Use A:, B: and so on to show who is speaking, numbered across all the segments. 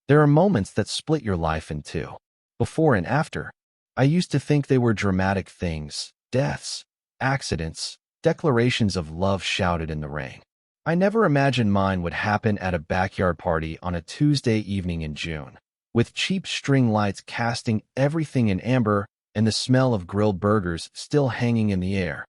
A: There are moments that split your life in two. Before and after. I used to think they were dramatic things, deaths, accidents, declarations of love shouted in the rain. I never imagined mine would happen at a backyard party on a Tuesday evening in June, with cheap string lights casting everything in amber and the smell of grilled burgers still hanging in the air.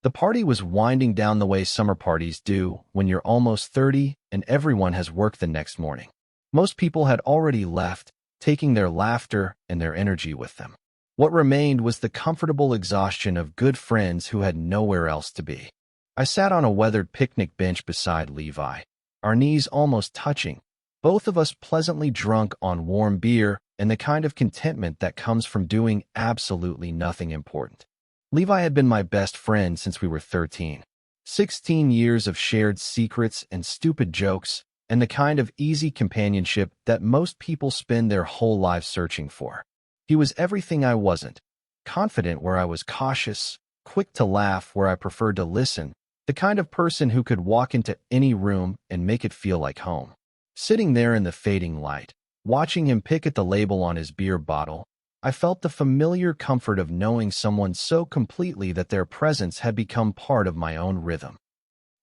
A: The party was winding down the way summer parties do when you're almost 30 and everyone has work the next morning. Most people had already left, taking their laughter and their energy with them. What remained was the comfortable exhaustion of good friends who had nowhere else to be. I sat on a weathered picnic bench beside Levi, our knees almost touching, both of us pleasantly drunk on warm beer and the kind of contentment that comes from doing absolutely nothing important. Levi had been my best friend since we were 13. 16 years of shared secrets and stupid jokes, and the kind of easy companionship that most people spend their whole lives searching for. He was everything I wasn't, confident where I was cautious, quick to laugh where I preferred to listen, the kind of person who could walk into any room and make it feel like home. Sitting there in the fading light, watching him pick at the label on his beer bottle, I felt the familiar comfort of knowing someone so completely that their presence had become part of my own rhythm.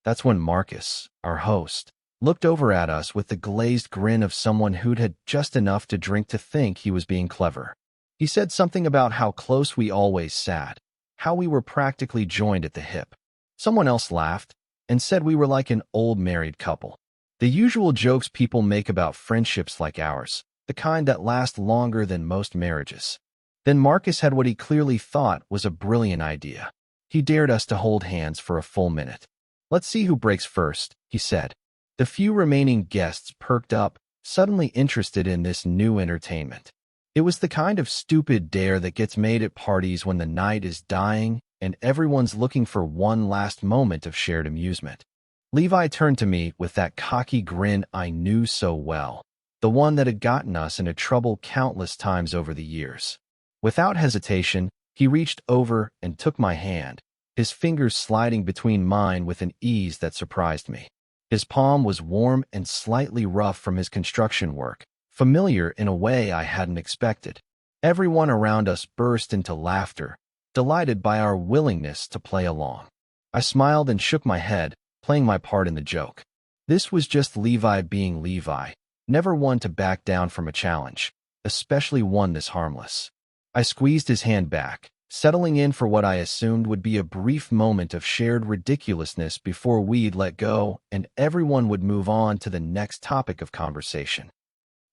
A: That's when Marcus, our host, looked over at us with the glazed grin of someone who'd had just enough to drink to think he was being clever. He said something about how close we always sat, how we were practically joined at the hip. Someone else laughed and said we were like an old married couple. The usual jokes people make about friendships like ours, the kind that last longer than most marriages. Then Marcus had what he clearly thought was a brilliant idea. He dared us to hold hands for a full minute. "Let's see who breaks first," he said. The few remaining guests perked up, suddenly interested in this new entertainment. It was the kind of stupid dare that gets made at parties when the night is dying and everyone's looking for one last moment of shared amusement. Levi turned to me with that cocky grin I knew so well, the one that had gotten us into trouble countless times over the years. Without hesitation, he reached over and took my hand, his fingers sliding between mine with an ease that surprised me. His palm was warm and slightly rough from his construction work, familiar in a way I hadn't expected. Everyone around us burst into laughter, delighted by our willingness to play along. I smiled and shook my head, playing my part in the joke. This was just Levi being Levi, never one to back down from a challenge, especially one this harmless. I squeezed his hand back, settling in for what I assumed would be a brief moment of shared ridiculousness before we'd let go and everyone would move on to the next topic of conversation.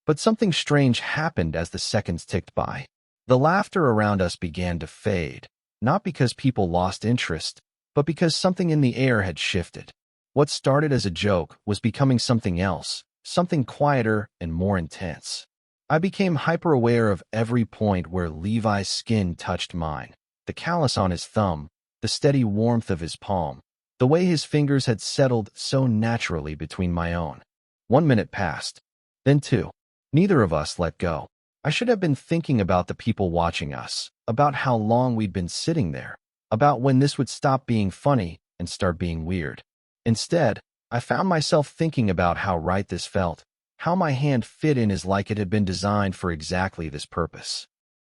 A: But something strange happened as the seconds ticked by. The laughter around us began to fade, not because people lost interest, but because something in the air had shifted. What started as a joke was becoming something else, something quieter and more intense. I became hyper-aware of every point where Levi's skin touched mine, the callus on his thumb, the steady warmth of his palm, the way his fingers had settled so naturally between my own. 1 minute passed, then 2. Neither of us let go. I should have been thinking about the people watching us, about how long we'd been sitting there, about when this would stop being funny and start being weird. Instead, I found myself thinking about how right this felt, how my hand fit in as like it had been designed for exactly this purpose.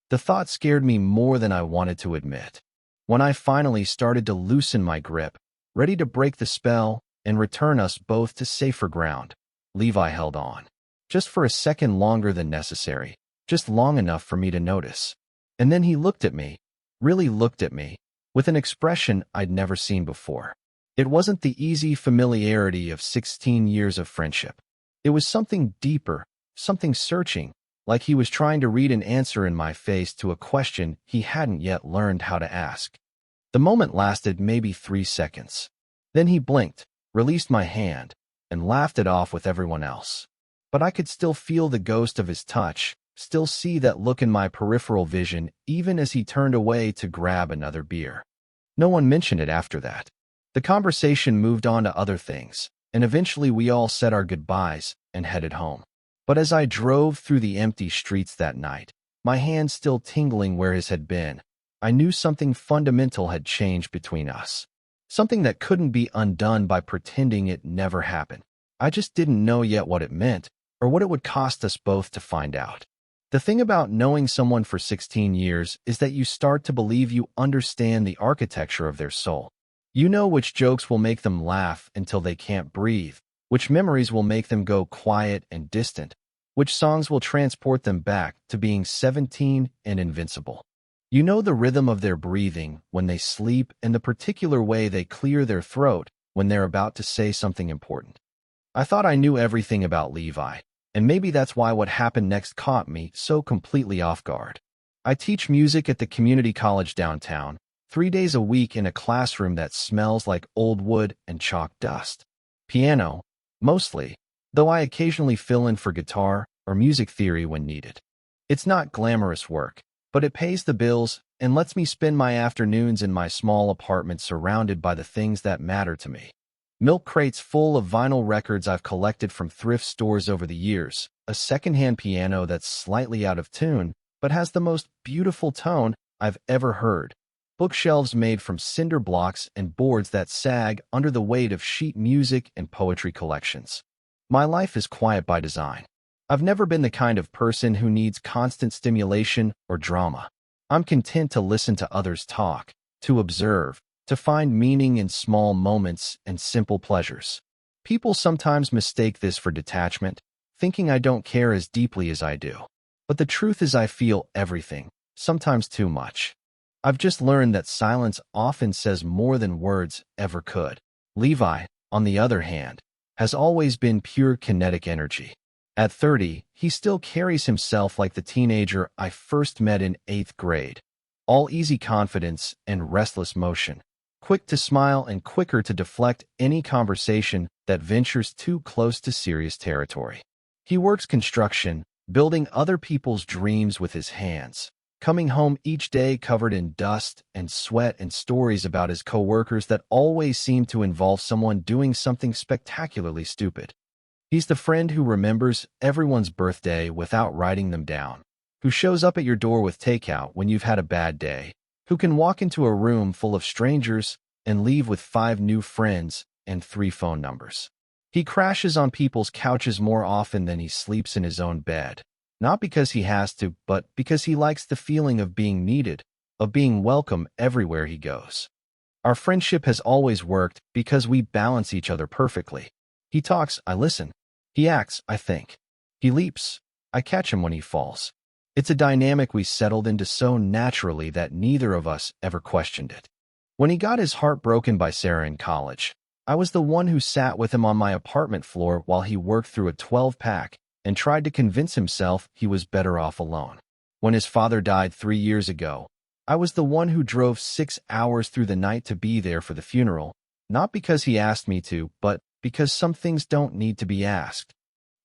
A: The thought scared me more than I wanted to admit. When I finally started to loosen my grip, ready to break the spell and return us both to safer ground, Levi held on. Just for a second longer than necessary, just long enough for me to notice. And then he looked at me, really looked at me, with an expression I'd never seen before. It wasn't the easy familiarity of 16 years of friendship. It was something deeper, something searching, like he was trying to read an answer in my face to a question he hadn't yet learned how to ask. The moment lasted maybe 3 seconds. Then he blinked, released my hand, and laughed it off with everyone else. But I could still feel the ghost of his touch, still see that look in my peripheral vision even as he turned away to grab another beer. No one mentioned it after that. The conversation moved on to other things, and eventually we all said our goodbyes and headed home. But as I drove through the empty streets that night, my hand still tingling where his had been, I knew something fundamental had changed between us. Something that couldn't be undone by pretending it never happened. I just didn't know yet what it meant, or what it would cost us both to find out. The thing about knowing someone for 16 years is that you start to believe you understand the architecture of their soul. You know which jokes will make them laugh until they can't breathe, which memories will make them go quiet and distant, which songs will transport them back to being 17 and invincible. You know the rhythm of their breathing when they sleep and the particular way they clear their throat when they're about to say something important. I thought I knew everything about Levi, and maybe that's why what happened next caught me so completely off guard. I teach music at the community college downtown, 3 days a week in a classroom that smells like old wood and chalk dust. Piano, mostly, though I occasionally fill in for guitar or music theory when needed. It's not glamorous work, but it pays the bills and lets me spend my afternoons in my small apartment surrounded by the things that matter to me. Milk crates full of vinyl records I've collected from thrift stores over the years, a secondhand piano that's slightly out of tune but has the most beautiful tone I've ever heard, bookshelves made from cinder blocks and boards that sag under the weight of sheet music and poetry collections. My life is quiet by design. I've never been the kind of person who needs constant stimulation or drama. I'm content to listen to others talk, to observe, to find meaning in small moments and simple pleasures. People sometimes mistake this for detachment, thinking I don't care as deeply as I do. But the truth is I feel everything, sometimes too much. I've just learned that silence often says more than words ever could. Levi, on the other hand, has always been pure kinetic energy. At 30, he still carries himself like the teenager I first met in 8th grade. All easy confidence and restless motion. Quick to smile and quicker to deflect any conversation that ventures too close to serious territory. He works construction, building other people's dreams with his hands, coming home each day covered in dust and sweat and stories about his coworkers that always seem to involve someone doing something spectacularly stupid. He's the friend who remembers everyone's birthday without writing them down, who shows up at your door with takeout when you've had a bad day, who can walk into a room full of strangers and leave with 5 new friends and 3 phone numbers. He crashes on people's couches more often than he sleeps in his own bed. Not because he has to, but because he likes the feeling of being needed, of being welcome everywhere he goes. Our friendship has always worked because we balance each other perfectly. He talks, I listen. He acts, I think. He leaps, I catch him when he falls. It's a dynamic we settled into so naturally that neither of us ever questioned it. When he got his heart broken by Sarah in college, I was the one who sat with him on my apartment floor while he worked through a 12-pack and tried to convince himself he was better off alone. When his father died 3 years ago, I was the one who drove 6 hours through the night to be there for the funeral, not because he asked me to, but because some things don't need to be asked.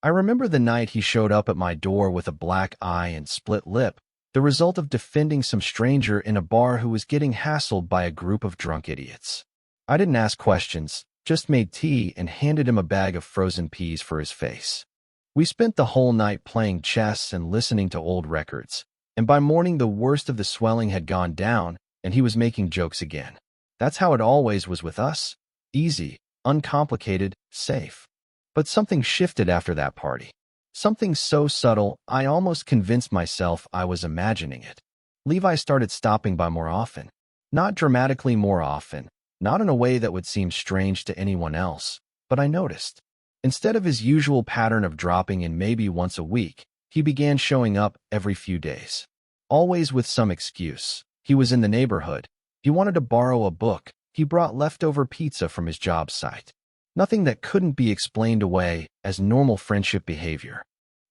A: I remember the night he showed up at my door with a black eye and split lip, the result of defending some stranger in a bar who was getting hassled by a group of drunk idiots. I didn't ask questions, just made tea and handed him a bag of frozen peas for his face. We spent the whole night playing chess and listening to old records, and by morning the worst of the swelling had gone down and he was making jokes again. That's how it always was with us. Easy, uncomplicated, safe. But something shifted after that party. Something so subtle, I almost convinced myself I was imagining it. Levi started stopping by more often. Not dramatically more often, not in a way that would seem strange to anyone else, but I noticed. Instead of his usual pattern of dropping in maybe once a week, he began showing up every few days. Always with some excuse. He was in the neighborhood. He wanted to borrow a book. He brought leftover pizza from his job site. Nothing that couldn't be explained away as normal friendship behavior.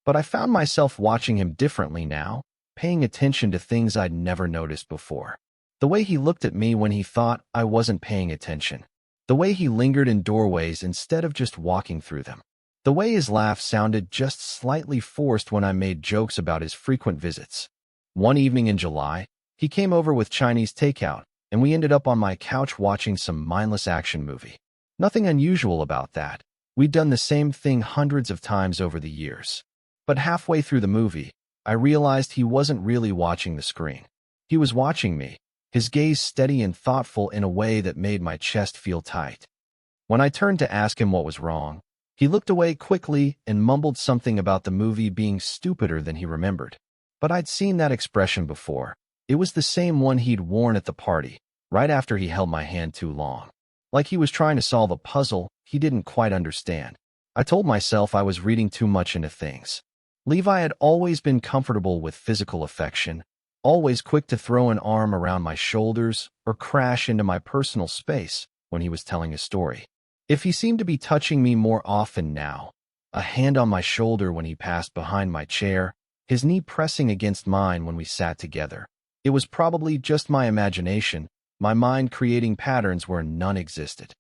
A: But I found myself watching him differently now, paying attention to things I'd never noticed before. The way he looked at me when he thought I wasn't paying attention. The way he lingered in doorways instead of just walking through them. The way his laugh sounded just slightly forced when I made jokes about his frequent visits. One evening in July, he came over with Chinese takeout, and we ended up on my couch watching some mindless action movie. Nothing unusual about that. We'd done the same thing hundreds of times over the years. But halfway through the movie, I realized he wasn't really watching the screen. He was watching me, his gaze steady and thoughtful in a way that made my chest feel tight. When I turned to ask him what was wrong, He looked away quickly and mumbled something about the movie being stupider than he remembered. But I'd seen that expression before. It was the same one he'd worn at the party, right after he held my hand too long. Like he was trying to solve a puzzle he didn't quite understand. I told myself I was reading too much into things. Levi had always been comfortable with physical affection, always quick to throw an arm around my shoulders or crash into my personal space when he was telling a story. If he seemed to be touching me more often now, a hand on my shoulder when he passed behind my chair, his knee pressing against mine when we sat together, it was probably just my imagination, my mind creating patterns where none existed.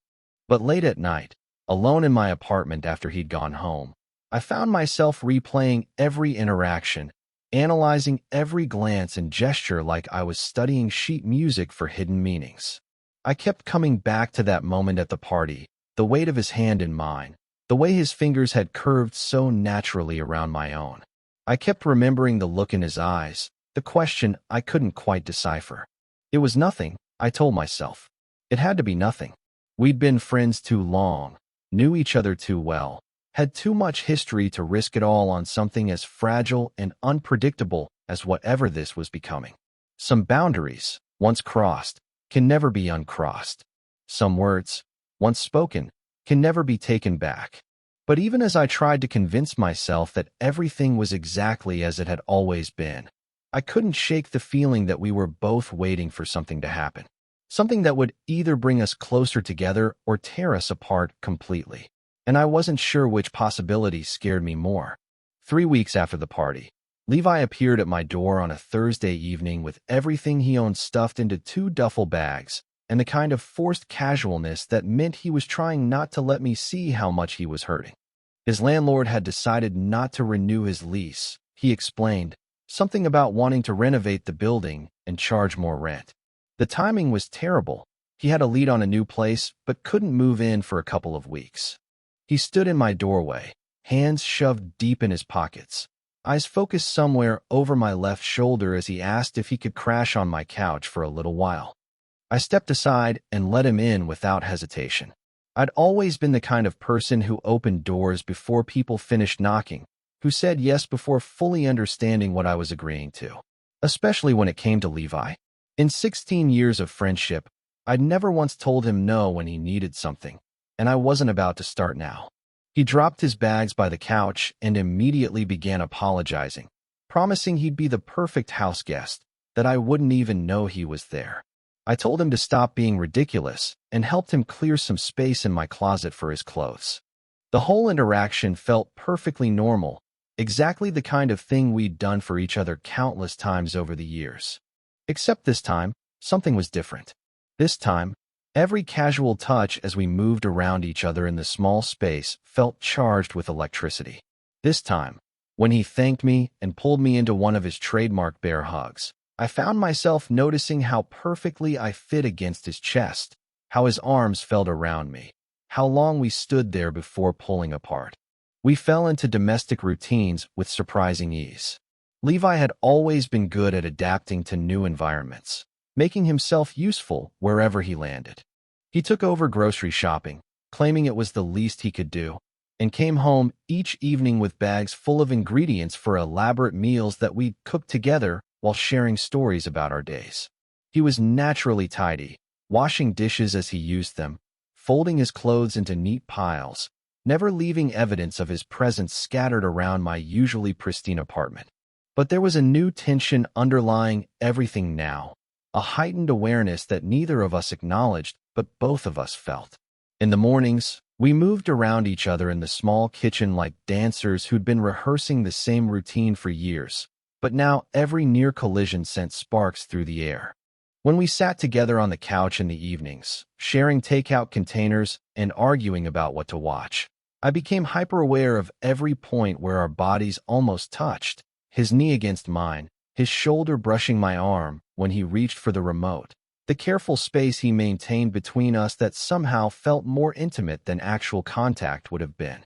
A: But late at night, alone in my apartment after he'd gone home, I found myself replaying every interaction, analyzing every glance and gesture like I was studying sheet music for hidden meanings. I kept coming back to that moment at the party, the weight of his hand in mine, the way his fingers had curved so naturally around my own. I kept remembering the look in his eyes, the question I couldn't quite decipher. It was nothing, I told myself. It had to be nothing. We'd been friends too long, knew each other too well, had too much history to risk it all on something as fragile and unpredictable as whatever this was becoming. Some boundaries, once crossed, can never be uncrossed. Some words, once spoken, can never be taken back. But even as I tried to convince myself that everything was exactly as it had always been, I couldn't shake the feeling that we were both waiting for something to happen. Something that would either bring us closer together or tear us apart completely. And I wasn't sure which possibility scared me more. 3 weeks after the party, Levi appeared at my door on a Thursday evening with everything he owned stuffed into 2 duffel bags, and the kind of forced casualness that meant he was trying not to let me see how much he was hurting. His landlord had decided not to renew his lease, he explained, something about wanting to renovate the building and charge more rent. The timing was terrible. He had a lead on a new place, but couldn't move in for a couple of weeks. He stood in my doorway, hands shoved deep in his pockets, eyes focused somewhere over my left shoulder as he asked if he could crash on my couch for a little while. I stepped aside and let him in without hesitation. I'd always been the kind of person who opened doors before people finished knocking, who said yes before fully understanding what I was agreeing to, especially when it came to Levi. In 16 years of friendship, I'd never once told him no when he needed something, and I wasn't about to start now. He dropped his bags by the couch and immediately began apologizing, promising he'd be the perfect house guest, that I wouldn't even know he was there. I told him to stop being ridiculous and helped him clear some space in my closet for his clothes. The whole interaction felt perfectly normal, exactly the kind of thing we'd done for each other countless times over the years. Except this time, something was different. This time, every casual touch as we moved around each other in the small space felt charged with electricity. This time, when he thanked me and pulled me into one of his trademark bear hugs, I found myself noticing how perfectly I fit against his chest, how his arms felt around me, how long we stood there before pulling apart. We fell into domestic routines with surprising ease. Levi had always been good at adapting to new environments, making himself useful wherever he landed. He took over grocery shopping, claiming it was the least he could do, and came home each evening with bags full of ingredients for elaborate meals that we'd cooked together while sharing stories about our days. He was naturally tidy, washing dishes as he used them, folding his clothes into neat piles, never leaving evidence of his presence scattered around my usually pristine apartment. But there was a new tension underlying everything now, a heightened awareness that neither of us acknowledged, but both of us felt. In the mornings, we moved around each other in the small kitchen like dancers who'd been rehearsing the same routine for years, but now every near collision sent sparks through the air. When we sat together on the couch in the evenings, sharing takeout containers and arguing about what to watch, I became hyper-aware of every point where our bodies almost touched, his knee against mine, his shoulder brushing my arm when he reached for the remote, the careful space he maintained between us that somehow felt more intimate than actual contact would have been.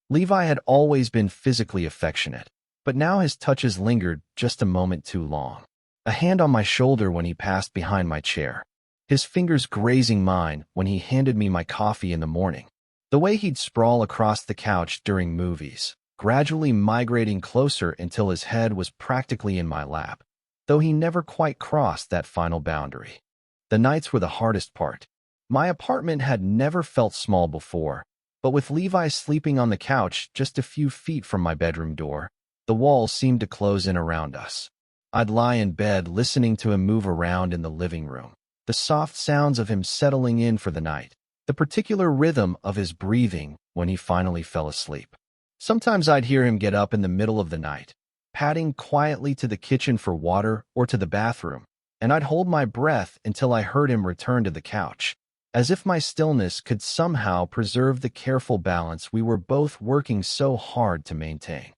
A: Levi had always been physically affectionate, but now his touches lingered just a moment too long. A hand on my shoulder when he passed behind my chair, his fingers grazing mine when he handed me my coffee in the morning, The way he'd sprawl across the couch during movies, gradually migrating closer until his head was practically in my lap, though he never quite crossed that final boundary. The nights were the hardest part. My apartment had never felt small before, but with Levi sleeping on the couch just a few feet from my bedroom door, the walls seemed to close in around us. I'd lie in bed listening to him move around in the living room, the soft sounds of him settling in for the night, the particular rhythm of his breathing when he finally fell asleep. Sometimes I'd hear him get up in the middle of the night, padding quietly to the kitchen for water or to the bathroom, and I'd hold my breath until I heard him return to the couch, as if my stillness could somehow preserve the careful balance we were both working so hard to maintain.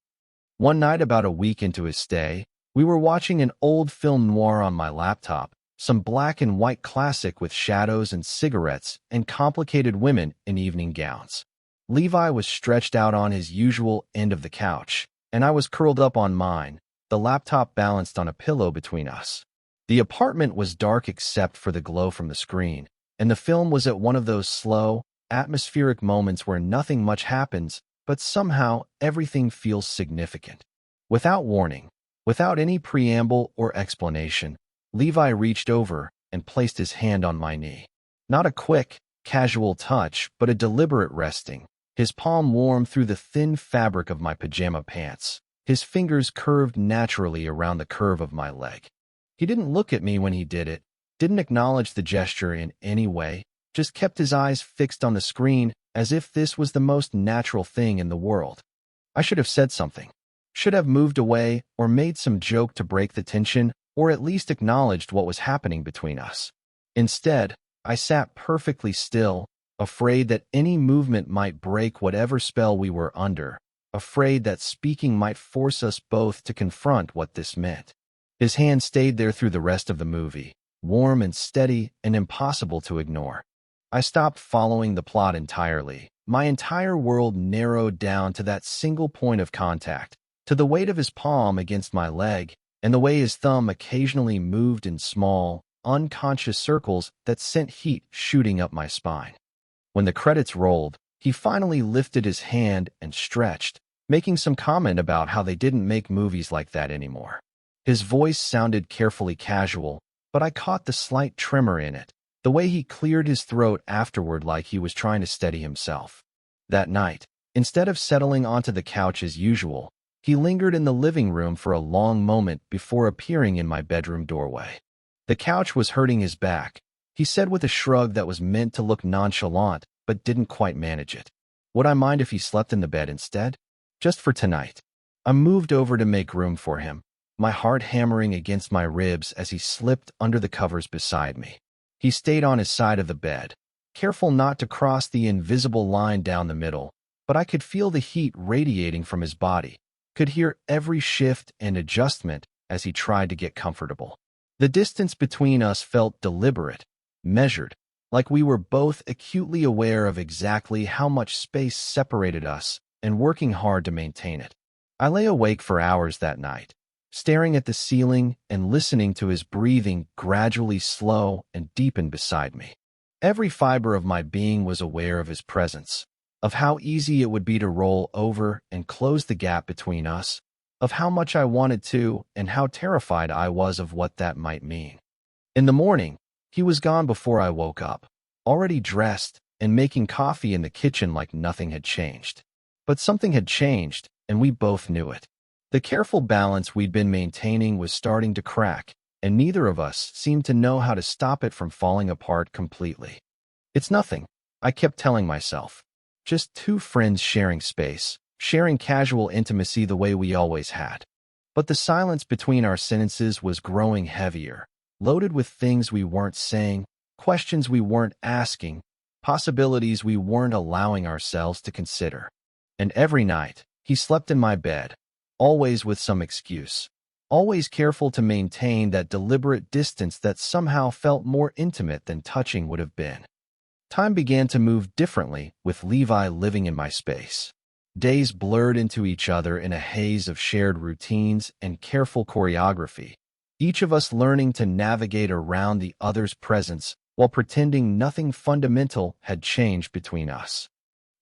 A: One night, about a week into his stay, we were watching an old film noir on my laptop, some black and white classic with shadows and cigarettes and complicated women in evening gowns. Levi was stretched out on his usual end of the couch, and I was curled up on mine, the laptop balanced on a pillow between us. The apartment was dark except for the glow from the screen, and the film was at one of those slow, atmospheric moments where nothing much happens, but somehow everything feels significant. Without warning, without any preamble or explanation, Levi reached over and placed his hand on my knee. Not a quick, casual touch, but a deliberate resting, his palm warm through the thin fabric of my pajama pants, his fingers curved naturally around the curve of my leg. He didn't look at me when he did it, didn't acknowledge the gesture in any way, just kept his eyes fixed on the screen as if this was the most natural thing in the world. I should have said something, should have moved away or made some joke to break the tension, or at least acknowledged what was happening between us. Instead, I sat perfectly still, afraid that any movement might break whatever spell we were under, afraid that speaking might force us both to confront what this meant. His hand stayed there through the rest of the movie, warm and steady and impossible to ignore. I stopped following the plot entirely. My entire world narrowed down to that single point of contact, to the weight of his palm against my leg, and the way his thumb occasionally moved in small, unconscious circles that sent heat shooting up my spine. When the credits rolled, he finally lifted his hand and stretched, making some comment about how they didn't make movies like that anymore. His voice sounded carefully casual, but I caught the slight tremor in it, the way he cleared his throat afterward like he was trying to steady himself. That night, instead of settling onto the couch as usual, he lingered in the living room for a long moment before appearing in my bedroom doorway. The couch was hurting his back, he said with a shrug that was meant to look nonchalant but didn't quite manage it. Would I mind if he slept in the bed instead? Just for tonight. I moved over to make room for him, my heart hammering against my ribs as he slipped under the covers beside me. He stayed on his side of the bed, careful not to cross the invisible line down the middle, but I could feel the heat radiating from his body, could hear every shift and adjustment as he tried to get comfortable. The distance between us felt deliberate, measured, like we were both acutely aware of exactly how much space separated us and working hard to maintain it. I lay awake for hours that night, staring at the ceiling and listening to his breathing gradually slow and deepen beside me. Every fiber of my being was aware of his presence, of how easy it would be to roll over and close the gap between us, of how much I wanted to and how terrified I was of what that might mean. In the morning, he was gone before I woke up, already dressed and making coffee in the kitchen like nothing had changed. But something had changed, and we both knew it. The careful balance we'd been maintaining was starting to crack, and neither of us seemed to know how to stop it from falling apart completely. It's nothing, I kept telling myself. Just two friends sharing space, sharing casual intimacy the way we always had. But the silence between our sentences was growing heavier, loaded with things we weren't saying, questions we weren't asking, possibilities we weren't allowing ourselves to consider. And every night, he slept in my bed, always with some excuse, always careful to maintain that deliberate distance that somehow felt more intimate than touching would have been. Time began to move differently with Levi living in my space. Days blurred into each other in a haze of shared routines and careful choreography, each of us learning to navigate around the other's presence while pretending nothing fundamental had changed between us.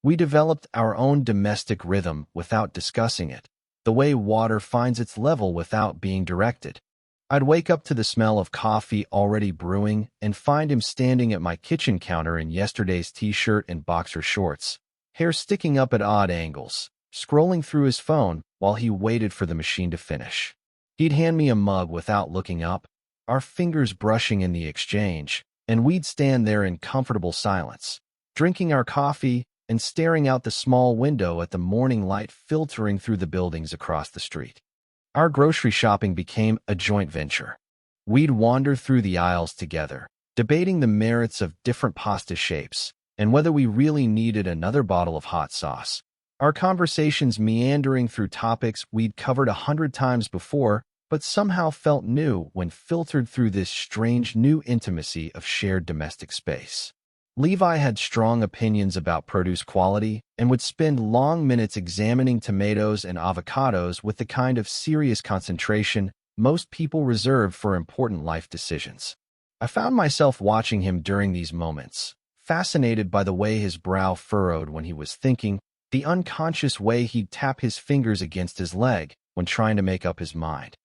A: We developed our own domestic rhythm without discussing it, the way water finds its level without being directed. I'd wake up to the smell of coffee already brewing and find him standing at my kitchen counter in yesterday's t-shirt and boxer shorts, hair sticking up at odd angles, scrolling through his phone while he waited for the machine to finish. He'd hand me a mug without looking up, our fingers brushing in the exchange, and we'd stand there in comfortable silence, drinking our coffee and staring out the small window at the morning light filtering through the buildings across the street. Our grocery shopping became a joint venture. We'd wander through the aisles together, debating the merits of different pasta shapes and whether we really needed another bottle of hot sauce. Our conversations meandering through topics we'd covered 100 times before, but somehow felt new when filtered through this strange new intimacy of shared domestic space. Levi had strong opinions about produce quality and would spend long minutes examining tomatoes and avocados with the kind of serious concentration most people reserve for important life decisions. I found myself watching him during these moments, fascinated by the way his brow furrowed when he was thinking, the unconscious way he'd tap his fingers against his leg when trying to make up his mind.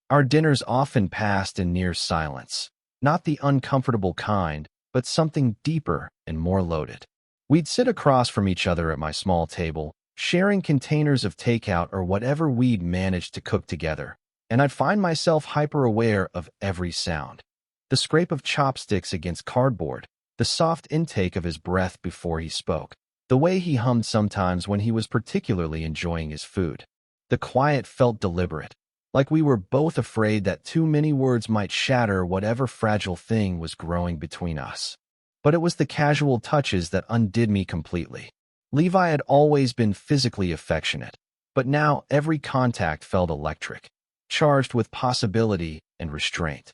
A: Our dinners often passed in near silence, not the uncomfortable kind, but something deeper and more loaded. We'd sit across from each other at my small table, sharing containers of takeout or whatever we'd managed to cook together, and I'd find myself hyper-aware of every sound. The scrape of chopsticks against cardboard, the soft intake of his breath before he spoke, the way he hummed sometimes when he was particularly enjoying his food. The quiet felt deliberate, like we were both afraid that too many words might shatter whatever fragile thing was growing between us. But it was the casual touches that undid me completely. Levi had always been physically affectionate, but now every contact felt electric, charged with possibility and restraint.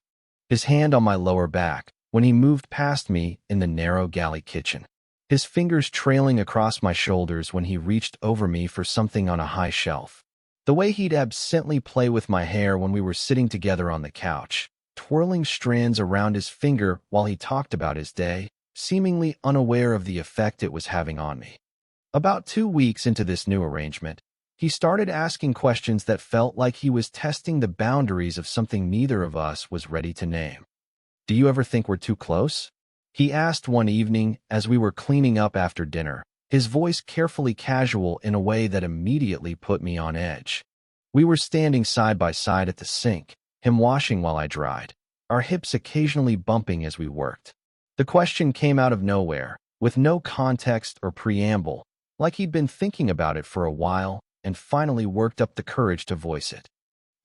A: His hand on my lower back when he moved past me in the narrow galley kitchen. His fingers trailing across my shoulders when he reached over me for something on a high shelf. The way he'd absently play with my hair when we were sitting together on the couch, twirling strands around his finger while he talked about his day, seemingly unaware of the effect it was having on me. About 2 weeks into this new arrangement, he started asking questions that felt like he was testing the boundaries of something neither of us was ready to name. "Do you ever think we're too close?" he asked one evening as we were cleaning up after dinner, his voice carefully casual in a way that immediately put me on edge. We were standing side by side at the sink, him washing while I dried, our hips occasionally bumping as we worked. The question came out of nowhere, with no context or preamble, like he'd been thinking about it for a while and finally worked up the courage to voice it.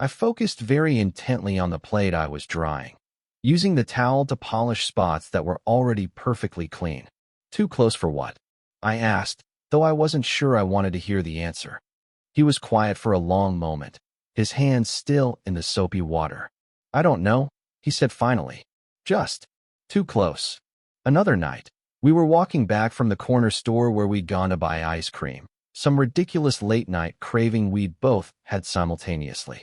A: I focused very intently on the plate I was drying, using the towel to polish spots that were already perfectly clean. "Too close for what?" I asked, though I wasn't sure I wanted to hear the answer. He was quiet for a long moment, his hands still in the soapy water. "I don't know," he said finally. "Just too close." Another night, we were walking back from the corner store where we'd gone to buy ice cream, some ridiculous late-night craving we'd both had simultaneously.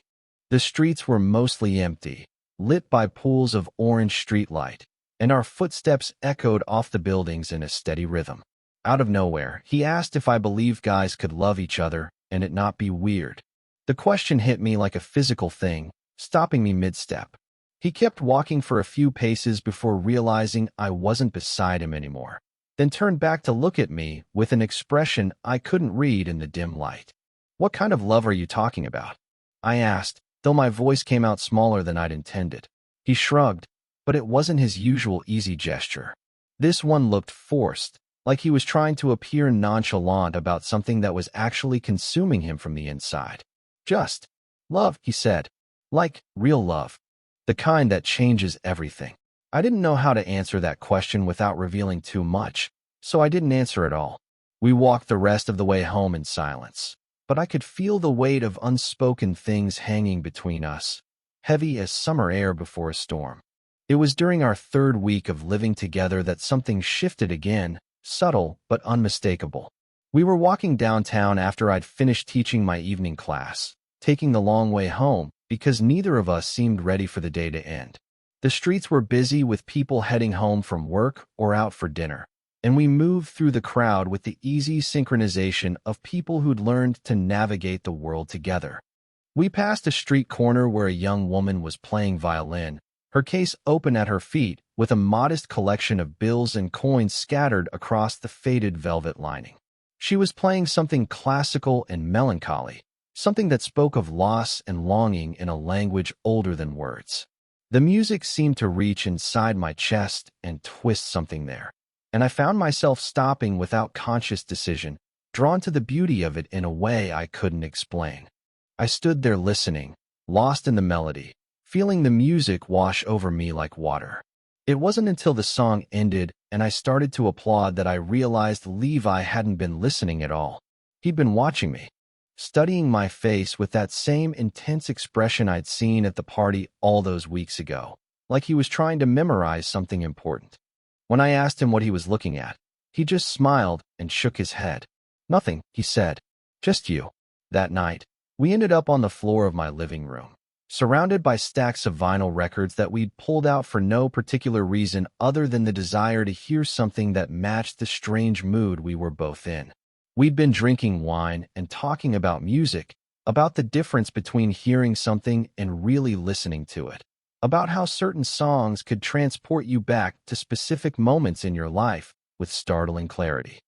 A: The streets were mostly empty, lit by pools of orange streetlight, and our footsteps echoed off the buildings in a steady rhythm. Out of nowhere, he asked if I believed guys could love each other and it not be weird. The question hit me like a physical thing, stopping me mid-step. He kept walking for a few paces before realizing I wasn't beside him anymore, then turned back to look at me with an expression I couldn't read in the dim light. "What kind of love are you talking about?" I asked, though my voice came out smaller than I'd intended. He shrugged, but it wasn't his usual easy gesture. This one looked forced, like he was trying to appear nonchalant about something that was actually consuming him from the inside. "Just love," he said. "Like real love. The kind that changes everything." I didn't know how to answer that question without revealing too much, so I didn't answer at all. We walked the rest of the way home in silence, but I could feel the weight of unspoken things hanging between us, heavy as summer air before a storm. It was during our 3rd week of living together that something shifted again, subtle but unmistakable. We were walking downtown after I'd finished teaching my evening class, taking the long way home because neither of us seemed ready for the day to end. The streets were busy with people heading home from work or out for dinner. and we moved through the crowd with the easy synchronization of people who'd learned to navigate the world together. We passed a street corner where a young woman was playing violin, her case open at her feet, with a modest collection of bills and coins scattered across the faded velvet lining. She was playing something classical and melancholy, something that spoke of loss and longing in a language older than words. The music seemed to reach inside my chest and twist something there, and I found myself stopping without conscious decision, drawn to the beauty of it in a way I couldn't explain. I stood there listening, lost in the melody, feeling the music wash over me like water. It wasn't until the song ended and I started to applaud that I realized Levi hadn't been listening at all. He'd been watching me, studying my face with that same intense expression I'd seen at the party all those weeks ago, like he was trying to memorize something important. When I asked him what he was looking at, he just smiled and shook his head. "Nothing," he said. "Just you." That night, we ended up on the floor of my living room, surrounded by stacks of vinyl records that we'd pulled out for no particular reason other than the desire to hear something that matched the strange mood we were both in. We'd been drinking wine and talking about music, about the difference between hearing something and really listening to it, about how certain songs could transport you back to specific moments in your life with startling clarity.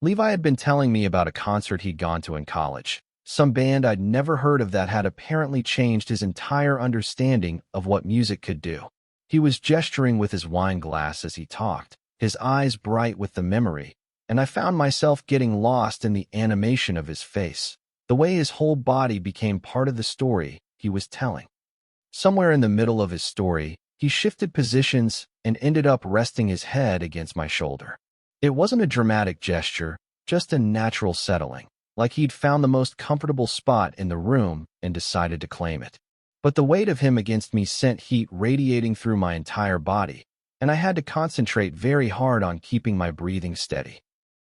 A: Levi had been telling me about a concert he'd gone to in college. Some band I'd never heard of that had apparently changed his entire understanding of what music could do. He was gesturing with his wine glass as he talked, his eyes bright with the memory, and I found myself getting lost in the animation of his face, the way his whole body became part of the story he was telling. Somewhere in the middle of his story, he shifted positions and ended up resting his head against my shoulder. It wasn't a dramatic gesture, just a natural settling, like he'd found the most comfortable spot in the room and decided to claim it. But the weight of him against me sent heat radiating through my entire body, and I had to concentrate very hard on keeping my breathing steady.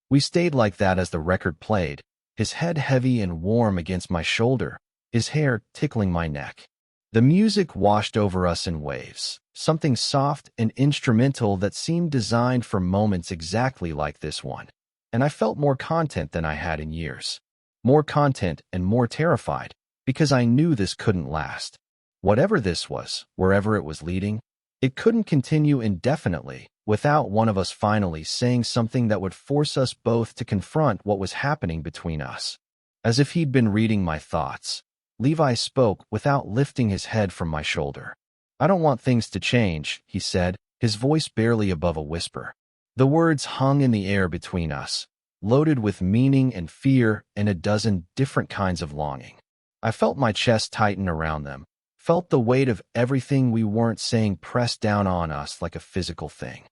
A: We stayed like that as the record played, his head heavy and warm against my shoulder, his hair tickling my neck. The music washed over us in waves, something soft and instrumental that seemed designed for moments exactly like this one. And I felt more content than I had in years. More content and more terrified, because I knew this couldn't last. Whatever this was, wherever it was leading, it couldn't continue indefinitely without one of us finally saying something that would force us both to confront what was happening between us. As if he'd been reading my thoughts, Levi spoke without lifting his head from my shoulder. "I don't want things to change," he said, his voice barely above a whisper. The words hung in the air between us, loaded with meaning and fear and a dozen different kinds of longing. I felt my chest tighten around them, felt the weight of everything we weren't saying pressed down on us like a physical thing.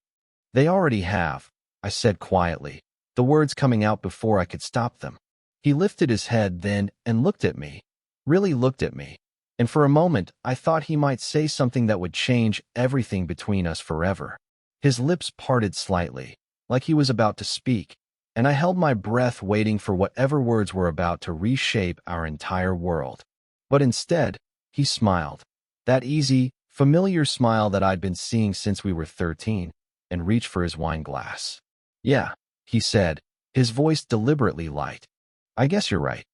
A: "They already have," I said quietly, the words coming out before I could stop them. He lifted his head then and looked at me, really looked at me, and for a moment I thought he might say something that would change everything between us forever. His lips parted slightly, like he was about to speak, and I held my breath waiting for whatever words were about to reshape our entire world. But instead, he smiled, that easy, familiar smile that I'd been seeing since we were 13, and reached for his wine glass. "Yeah," he said, his voice deliberately light. "I guess you're right."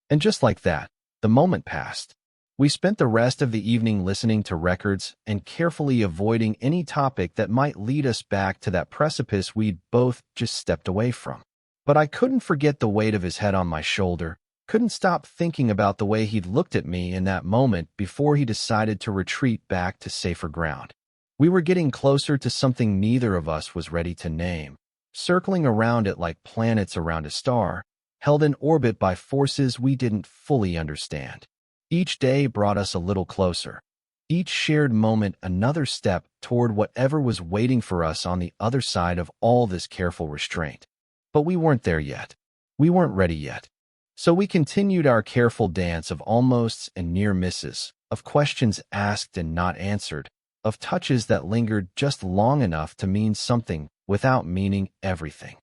A: And just like that, the moment passed. We spent the rest of the evening listening to records and carefully avoiding any topic that might lead us back to that precipice we'd both just stepped away from. But I couldn't forget the weight of his head on my shoulder, couldn't stop thinking about the way he'd looked at me in that moment before he decided to retreat back to safer ground. We were getting closer to something neither of us was ready to name, circling around it like planets around a star, held in orbit by forces we didn't fully understand. Each day brought us a little closer, each shared moment another step toward whatever was waiting for us on the other side of all this careful restraint. But we weren't there yet. We weren't ready yet. So we continued our careful dance of almosts and near misses, of questions asked and not answered, of touches that lingered just long enough to mean something without meaning everything.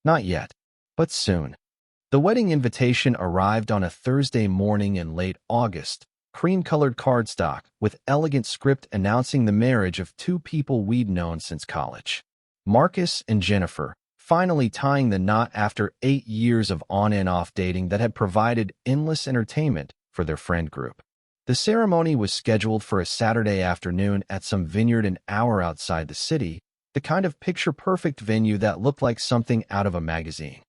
A: Not yet, but soon. The wedding invitation arrived on a Thursday morning in late August, cream-colored cardstock with elegant script announcing the marriage of two people we'd known since college. Marcus and Jennifer, finally tying the knot after 8 years of on and off dating that had provided endless entertainment for their friend group. The ceremony was scheduled for a Saturday afternoon at some vineyard an hour outside the city, the kind of picture-perfect venue that looked like something out of a magazine.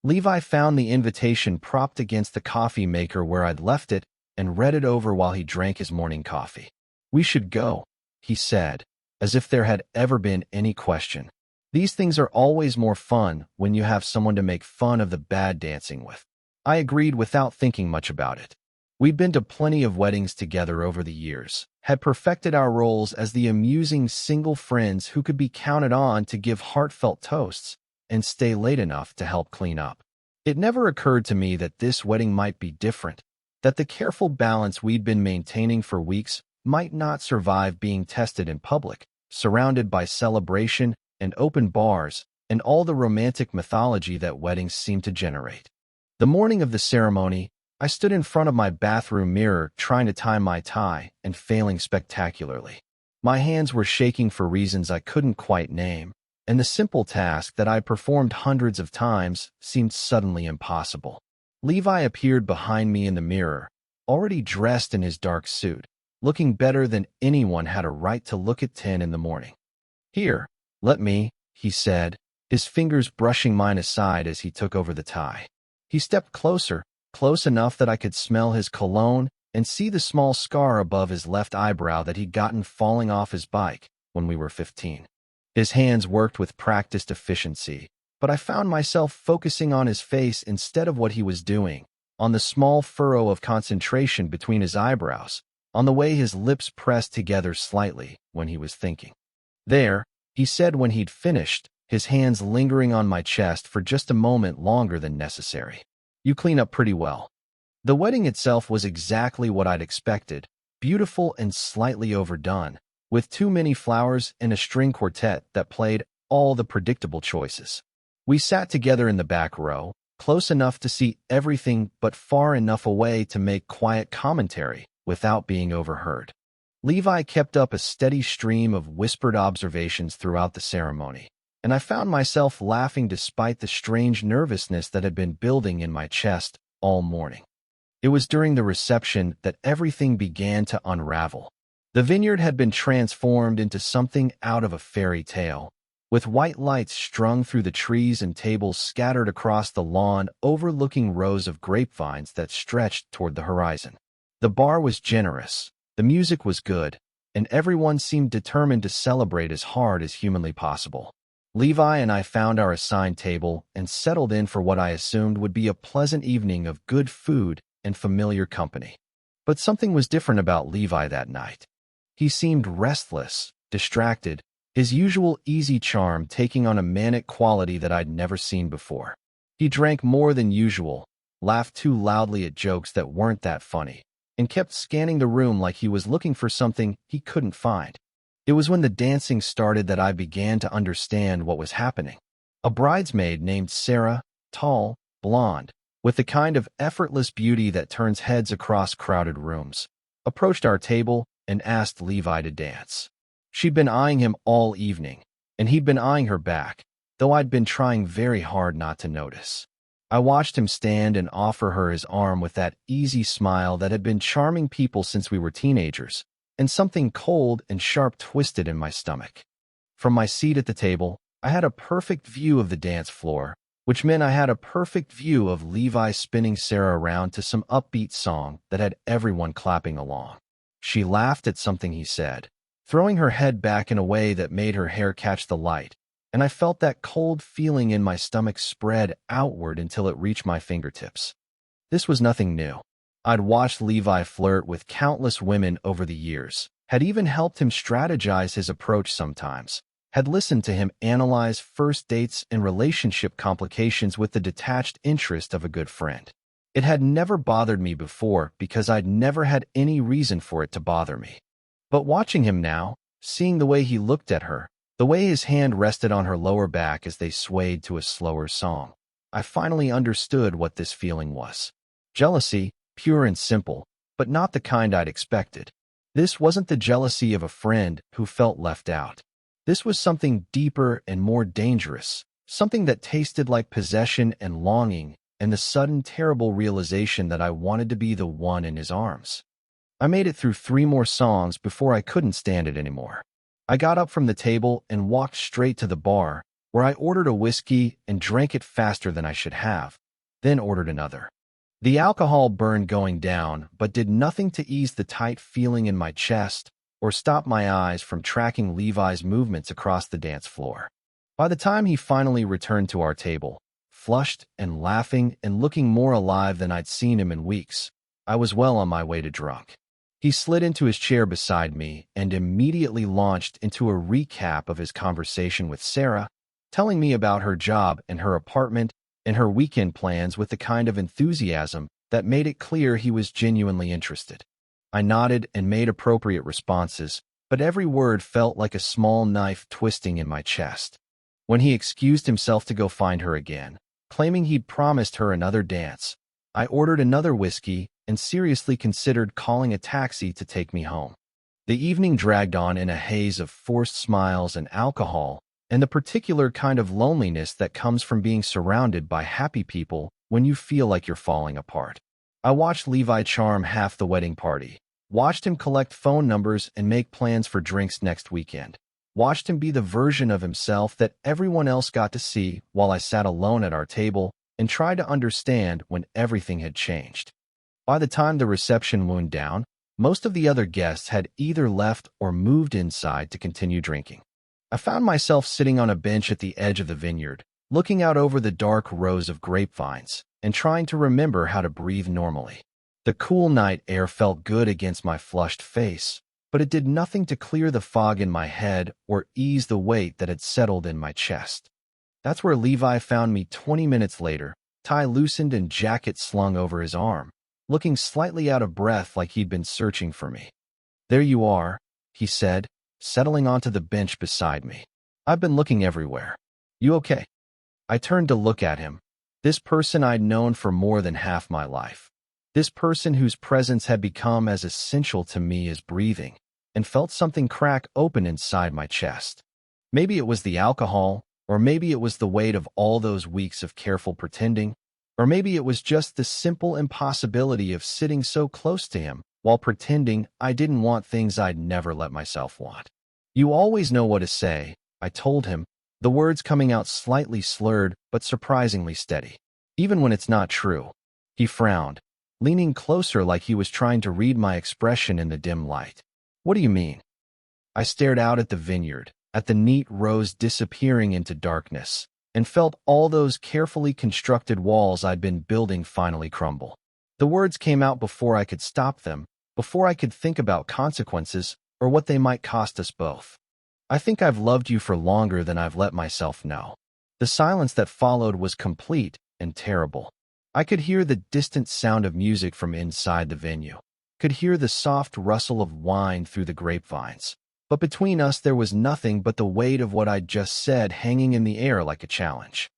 A: Levi found the invitation propped against the coffee maker where I'd left it and read it over while he drank his morning coffee. "We should go," he said, as if there had ever been any question. "These things are always more fun when you have someone to make fun of the bad dancing with." I agreed without thinking much about it. We'd been to plenty of weddings together over the years, had perfected our roles as the amusing single friends who could be counted on to give heartfelt toasts and stay late enough to help clean up. It never occurred to me that this wedding might be different, that the careful balance we'd been maintaining for weeks might not survive being tested in public, surrounded by celebration and open bars and all the romantic mythology that weddings seem to generate. The morning of the ceremony, I stood in front of my bathroom mirror trying to tie my tie and failing spectacularly. My hands were shaking for reasons I couldn't quite name, and the simple task that I performed hundreds of times seemed suddenly impossible. Levi appeared behind me in the mirror, already dressed in his dark suit, looking better than anyone had a right to look at 10 in the morning. "Here, let me," he said, his fingers brushing mine aside as he took over the tie. He stepped closer, close enough that I could smell his cologne and see the small scar above his left eyebrow that he'd gotten falling off his bike when we were 15. His hands worked with practiced efficiency, but I found myself focusing on his face instead of what he was doing, on the small furrow of concentration between his eyebrows, on the way his lips pressed together slightly when he was thinking. "There," he said when he'd finished, his hands lingering on my chest for just a moment longer than necessary. "You clean up pretty well." The wedding itself was exactly what I'd expected, beautiful and slightly overdone, with too many flowers and a string quartet that played all the predictable choices. We sat together in the back row, close enough to see everything but far enough away to make quiet commentary without being overheard. Levi kept up a steady stream of whispered observations throughout the ceremony, and I found myself laughing despite the strange nervousness that had been building in my chest all morning. It was during the reception that everything began to unravel. The vineyard had been transformed into something out of a fairy tale, with white lights strung through the trees and tables scattered across the lawn overlooking rows of grapevines that stretched toward the horizon. The bar was generous, the music was good, and everyone seemed determined to celebrate as hard as humanly possible. Levi and I found our assigned table and settled in for what I assumed would be a pleasant evening of good food and familiar company. But something was different about Levi that night. He seemed restless, distracted, his usual easy charm taking on a manic quality that I'd never seen before. He drank more than usual, laughed too loudly at jokes that weren't that funny, and kept scanning the room like he was looking for something he couldn't find. It was when the dancing started that I began to understand what was happening. A bridesmaid named Sarah, tall, blonde, with the kind of effortless beauty that turns heads across crowded rooms, approached our table and asked Levi to dance. She'd been eyeing him all evening, and he'd been eyeing her back, though I'd been trying very hard not to notice. I watched him stand and offer her his arm with that easy smile that had been charming people since we were teenagers, and something cold and sharp twisted in my stomach. From my seat at the table, I had a perfect view of the dance floor, which meant I had a perfect view of Levi spinning Sarah around to some upbeat song that had everyone clapping along. She laughed at something he said, throwing her head back in a way that made her hair catch the light, and I felt that cold feeling in my stomach spread outward until it reached my fingertips. This was nothing new. I'd watched Levi flirt with countless women over the years, had even helped him strategize his approach sometimes, had listened to him analyze first dates and relationship complications with the detached interest of a good friend. It had never bothered me before because I'd never had any reason for it to bother me. But watching him now, seeing the way he looked at her, the way his hand rested on her lower back as they swayed to a slower song, I finally understood what this feeling was. Jealousy, pure and simple, but not the kind I'd expected. This wasn't the jealousy of a friend who felt left out. This was something deeper and more dangerous, something that tasted like possession and longing, and the sudden terrible realization that I wanted to be the one in his arms. I made it through 3 more songs before I couldn't stand it anymore. I got up from the table and walked straight to the bar, where I ordered a whiskey and drank it faster than I should have, then ordered another. The alcohol burned going down, but did nothing to ease the tight feeling in my chest or stop my eyes from tracking Levi's movements across the dance floor. By the time he finally returned to our table, flushed and laughing and looking more alive than I'd seen him in weeks, I was well on my way to drunk. He slid into his chair beside me and immediately launched into a recap of his conversation with Sarah, telling me about her job and her apartment and her weekend plans with the kind of enthusiasm that made it clear he was genuinely interested. I nodded and made appropriate responses, but every word felt like a small knife twisting in my chest. When he excused himself to go find her again, claiming he'd promised her another dance, I ordered another whiskey and seriously considered calling a taxi to take me home. The evening dragged on in a haze of forced smiles and alcohol, and the particular kind of loneliness that comes from being surrounded by happy people when you feel like you're falling apart. I watched Levi charm half the wedding party, watched him collect phone numbers and make plans for drinks next weekend, watched him be the version of himself that everyone else got to see while I sat alone at our table and tried to understand when everything had changed. By the time the reception wound down, most of the other guests had either left or moved inside to continue drinking. I found myself sitting on a bench at the edge of the vineyard, looking out over the dark rows of grapevines and trying to remember how to breathe normally. The cool night air felt good against my flushed face, but it did nothing to clear the fog in my head or ease the weight that had settled in my chest. That's where Levi found me 20 minutes later, tie loosened and jacket slung over his arm, looking slightly out of breath like he'd been searching for me. "There you are," he said, settling onto the bench beside me. "I've been looking everywhere. You okay?" I turned to look at him, this person I'd known for more than half my life, this person whose presence had become as essential to me as breathing, and felt something crack open inside my chest. Maybe it was the alcohol, or maybe it was the weight of all those weeks of careful pretending, or maybe it was just the simple impossibility of sitting so close to him while pretending I didn't want things I'd never let myself want. "You always know what to say," I told him, the words coming out slightly slurred but surprisingly steady, "even when it's not true." He frowned, leaning closer like he was trying to read my expression in the dim light. "What do you mean?" I stared out at the vineyard, at the neat rows disappearing into darkness, and felt all those carefully constructed walls I'd been building finally crumble. The words came out before I could stop them, before I could think about consequences or what they might cost us both. "I think I've loved you for longer than I've let myself know." The silence that followed was complete and terrible. I could hear the distant sound of music from inside the venue, could hear the soft rustle of wine through the grapevines. But between us there was nothing but the weight of what I'd just said hanging in the air like a challenge.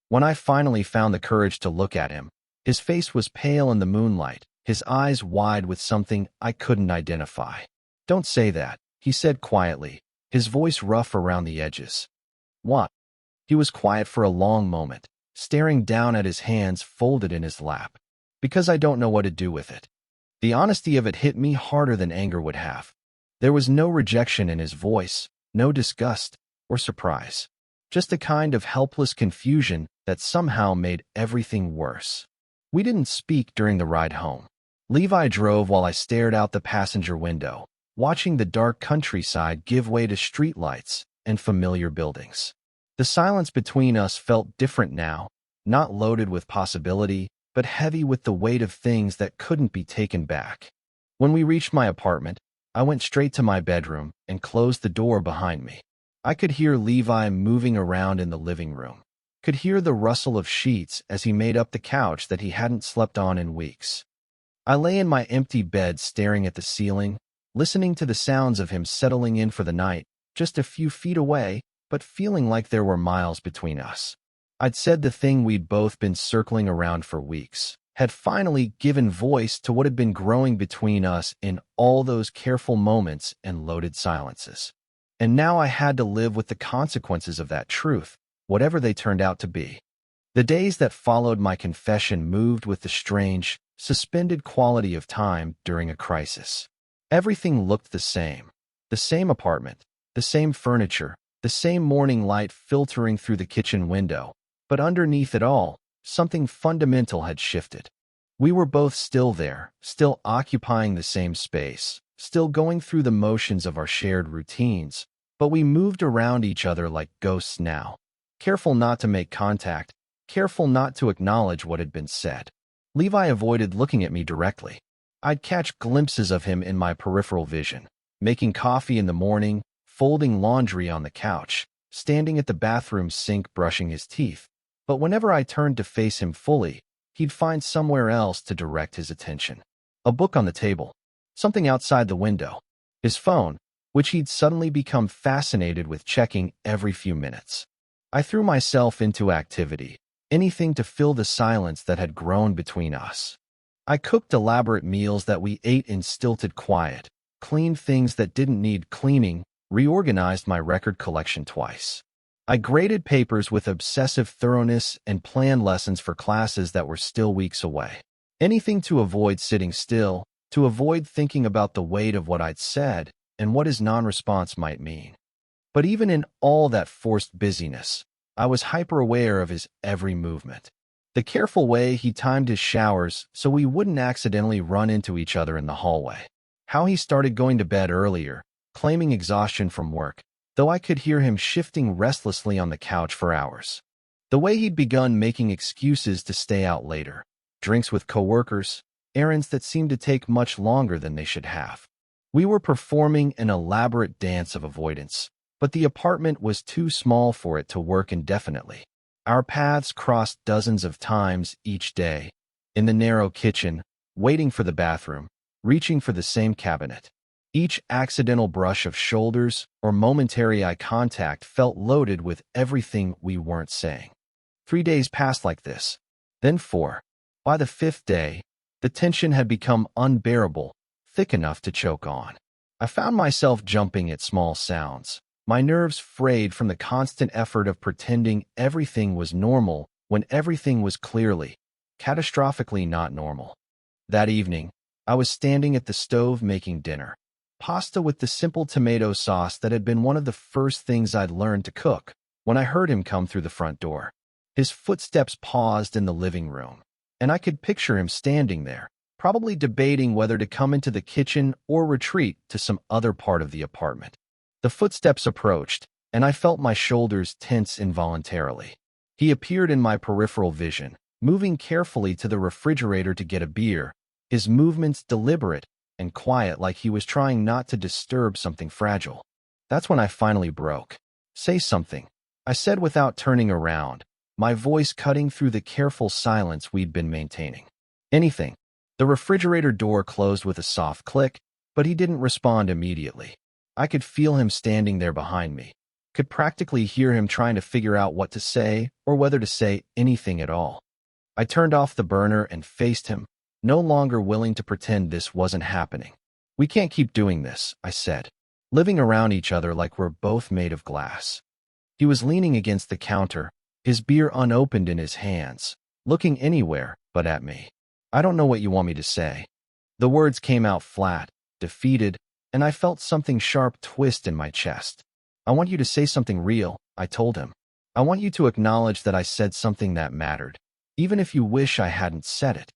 A: When I finally found the courage to look at him, his face was pale in the moonlight, his eyes wide with something I couldn't identify. "Don't say that," he said quietly, his voice rough around the edges. "What?" He was quiet for a long moment, staring down at his hands folded in his lap. "Because I don't know what to do with it." The honesty of it hit me harder than anger would have. There was no rejection in his voice, no disgust or surprise, just a kind of helpless confusion that somehow made everything worse. We didn't speak during the ride home. Levi drove while I stared out the passenger window, watching the dark countryside give way to streetlights and familiar buildings. The silence between us felt different now, not loaded with possibility, but heavy with the weight of things that couldn't be taken back. When we reached my apartment, I went straight to my bedroom and closed the door behind me. I could hear Levi moving around in the living room, could hear the rustle of sheets as he made up the couch that he hadn't slept on in weeks. I lay in my empty bed staring at the ceiling, listening to the sounds of him settling in for the night, just a few feet away, but feeling like there were miles between us. I'd said the thing we'd both been circling around for weeks, had finally given voice to what had been growing between us in all those careful moments and loaded silences. And now I had to live with the consequences of that truth, whatever they turned out to be. The days that followed my confession moved with the strange, suspended quality of time during a crisis. Everything looked the same. The same apartment, the same furniture, the same morning light filtering through the kitchen window. But underneath it all, something fundamental had shifted. We were both still there, still occupying the same space, still going through the motions of our shared routines, but we moved around each other like ghosts now, careful not to make contact, careful not to acknowledge what had been said. Levi avoided looking at me directly. I'd catch glimpses of him in my peripheral vision, making coffee in the morning, folding laundry on the couch, standing at the bathroom sink brushing his teeth. But whenever I turned to face him fully, he'd find somewhere else to direct his attention. A book on the table, something outside the window, his phone, which he'd suddenly become fascinated with checking every few minutes. I threw myself into activity, anything to fill the silence that had grown between us. I cooked elaborate meals that we ate in stilted quiet, cleaned things that didn't need cleaning, reorganized my record collection twice. I graded papers with obsessive thoroughness and planned lessons for classes that were still weeks away. Anything to avoid sitting still, to avoid thinking about the weight of what I'd said and what his non-response might mean. But even in all that forced busyness, I was hyper-aware of his every movement. The careful way he timed his showers so we wouldn't accidentally run into each other in the hallway. How he started going to bed earlier, claiming exhaustion from work, though I could hear him shifting restlessly on the couch for hours. The way he'd begun making excuses to stay out later, drinks with coworkers, errands that seemed to take much longer than they should have. We were performing an elaborate dance of avoidance, but the apartment was too small for it to work indefinitely. Our paths crossed dozens of times each day, in the narrow kitchen, waiting for the bathroom, reaching for the same cabinet. Each accidental brush of shoulders or momentary eye contact felt loaded with everything we weren't saying. 3 days passed like this, then 4. By the 5th day, the tension had become unbearable, thick enough to choke on. I found myself jumping at small sounds, my nerves frayed from the constant effort of pretending everything was normal when everything was clearly, catastrophically not normal. That evening, I was standing at the stove making dinner. Pasta with the simple tomato sauce that had been one of the first things I'd learned to cook, when I heard him come through the front door. His footsteps paused in the living room, and I could picture him standing there, probably debating whether to come into the kitchen or retreat to some other part of the apartment. The footsteps approached, and I felt my shoulders tense involuntarily. He appeared in my peripheral vision, moving carefully to the refrigerator to get a beer, his movements deliberate and quiet like he was trying not to disturb something fragile. That's when I finally broke. "Say something," I said without turning around, my voice cutting through the careful silence we'd been maintaining. "Anything." The refrigerator door closed with a soft click, but he didn't respond immediately. I could feel him standing there behind me, could practically hear him trying to figure out what to say or whether to say anything at all. I turned off the burner and faced him, no longer willing to pretend this wasn't happening. "We can't keep doing this," I said, living around each other like we're both made of glass. He was leaning against the counter, his beer unopened in his hands, looking anywhere but at me. "I don't know what you want me to say." The words came out flat, defeated, and I felt something sharp twist in my chest. "I want you to say something real," I told him. "I want you to acknowledge that I said something that mattered, even if you wish I hadn't said it."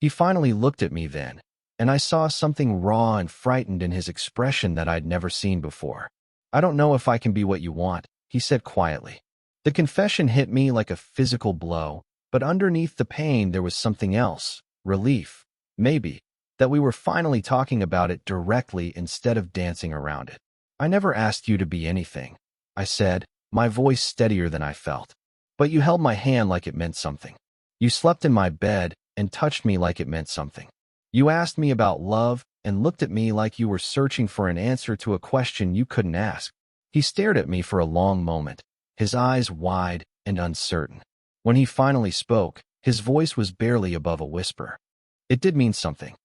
A: He finally looked at me then, and I saw something raw and frightened in his expression that I'd never seen before. "I don't know if I can be what you want," he said quietly. The confession hit me like a physical blow, but underneath the pain there was something else, relief, maybe, that we were finally talking about it directly instead of dancing around it. "I never asked you to be anything," I said, my voice steadier than I felt. "But you held my hand like it meant something. You slept in my bed and touched me like it meant something. You asked me about love and looked at me like you were searching for an answer to a question you couldn't ask." He stared at me for a long moment, his eyes wide and uncertain. When he finally spoke, his voice was barely above a whisper. It did mean something.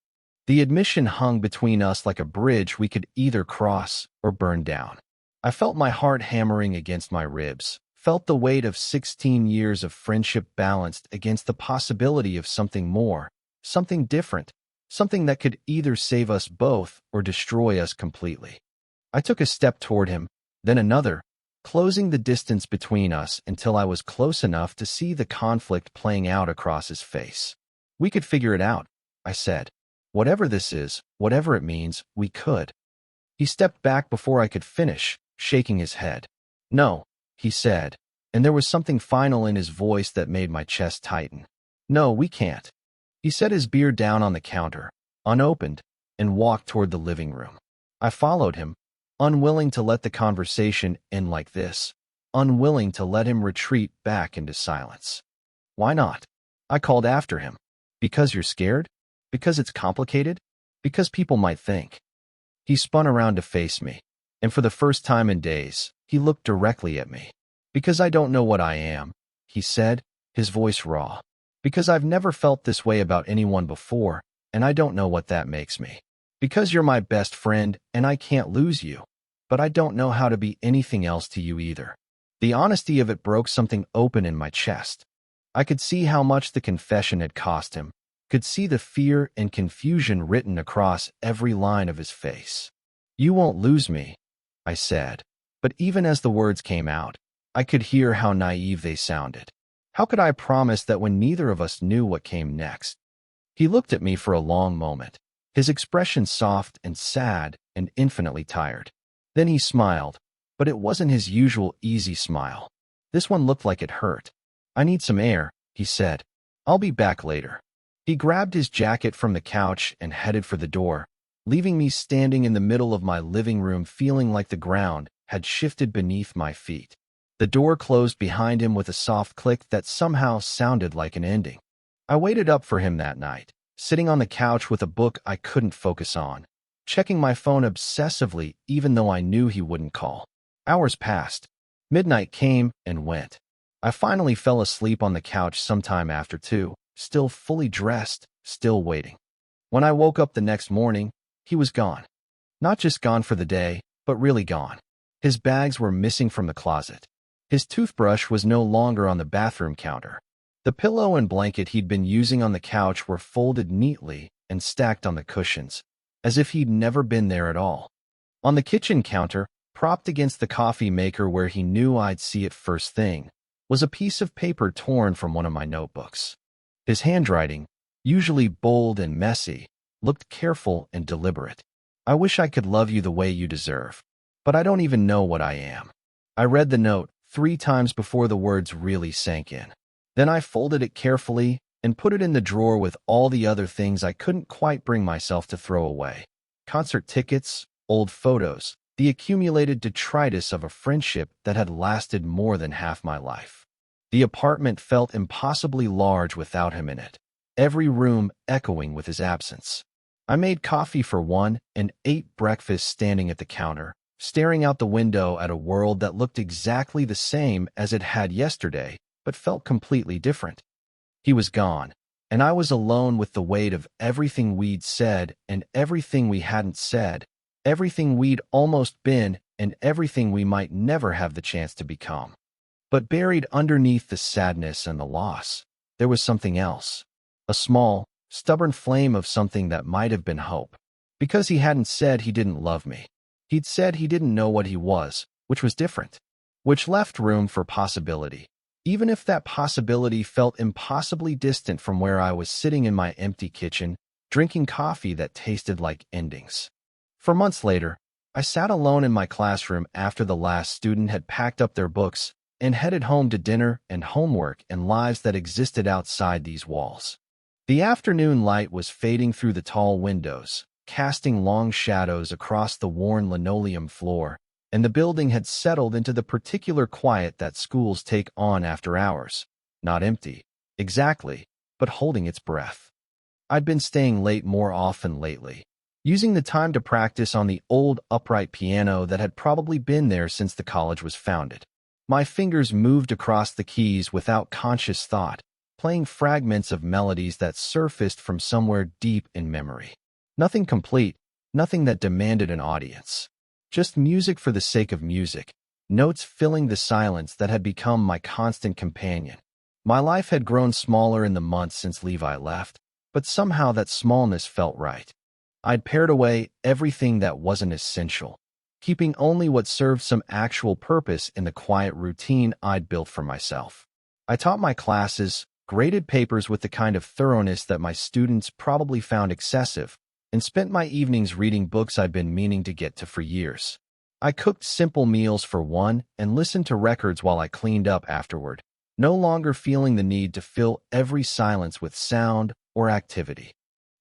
A: The admission hung between us like a bridge we could either cross or burn down. I felt my heart hammering against my ribs, felt the weight of 16 years of friendship balanced against the possibility of something more, something different, something that could either save us both or destroy us completely. I took a step toward him, then another, closing the distance between us until I was close enough to see the conflict playing out across his face. We could figure it out, I said. Whatever this is, whatever it means, we could. He stepped back before I could finish, shaking his head. No, he said, and there was something final in his voice that made my chest tighten. No, we can't. He set his beer down on the counter, unopened, and walked toward the living room. I followed him, unwilling to let the conversation end like this, unwilling to let him retreat back into silence. Why not? I called after him. Because you're scared? Because it's complicated? Because people might think. He spun around to face me, and for the first time in days, he looked directly at me. Because I don't know what I am, he said, his voice raw. Because I've never felt this way about anyone before, and I don't know what that makes me. Because you're my best friend, and I can't lose you. But I don't know how to be anything else to you either. The honesty of it broke something open in my chest. I could see how much the confession had cost him, could see the fear and confusion written across every line of his face. You won't lose me, I said. But even as the words came out, I could hear how naive they sounded. How could I promise that when neither of us knew what came next? He looked at me for a long moment, his expression soft and sad and infinitely tired. Then he smiled, but it wasn't his usual easy smile. This one looked like it hurt. I need some air, he said. I'll be back later. He grabbed his jacket from the couch and headed for the door, leaving me standing in the middle of my living room feeling like the ground had shifted beneath my feet. The door closed behind him with a soft click that somehow sounded like an ending. I waited up for him that night, sitting on the couch with a book I couldn't focus on, checking my phone obsessively even though I knew he wouldn't call. Hours passed. Midnight came and went. I finally fell asleep on the couch sometime after 2, still fully dressed, still waiting. When I woke up the next morning, he was gone. Not just gone for the day, but really gone. His bags were missing from the closet. His toothbrush was no longer on the bathroom counter. The pillow and blanket he'd been using on the couch were folded neatly and stacked on the cushions, as if he'd never been there at all. On the kitchen counter, propped against the coffee maker where he knew I'd see it first thing, was a piece of paper torn from one of my notebooks. His handwriting, usually bold and messy, looked careful and deliberate. I wish I could love you the way you deserve, but I don't even know what I am. I read the note 3 times before the words really sank in. Then I folded it carefully and put it in the drawer with all the other things I couldn't quite bring myself to throw away. Concert tickets, old photos, the accumulated detritus of a friendship that had lasted more than half my life. The apartment felt impossibly large without him in it, every room echoing with his absence. I made coffee for one and ate breakfast standing at the counter, staring out the window at a world that looked exactly the same as it had yesterday, but felt completely different. He was gone, and I was alone with the weight of everything we'd said and everything we hadn't said, everything we'd almost been and everything we might never have the chance to become. But buried underneath the sadness and the loss, there was something else, a small, stubborn flame of something that might have been hope. Because he hadn't said he didn't love me. He'd said he didn't know what he was, which was different, which left room for possibility, even if that possibility felt impossibly distant from where I was sitting in my empty kitchen, drinking coffee that tasted like endings. For months later, I sat alone in my classroom after the last student had packed up their books and headed home to dinner and homework and lives that existed outside these walls. The afternoon light was fading through the tall windows, casting long shadows across the worn linoleum floor, and the building had settled into the particular quiet that schools take on after hours, not empty, exactly, but holding its breath. I'd been staying late more often lately, using the time to practice on the old upright piano that had probably been there since the college was founded. My fingers moved across the keys without conscious thought, playing fragments of melodies that surfaced from somewhere deep in memory. Nothing complete, nothing that demanded an audience. Just music for the sake of music, notes filling the silence that had become my constant companion. My life had grown smaller in the months since Levi left, but somehow that smallness felt right. I'd pared away everything that wasn't essential, keeping only what served some actual purpose in the quiet routine I'd built for myself. I taught my classes, graded papers with the kind of thoroughness that my students probably found excessive, and spent my evenings reading books I'd been meaning to get to for years. I cooked simple meals for one and listened to records while I cleaned up afterward, no longer feeling the need to fill every silence with sound or activity.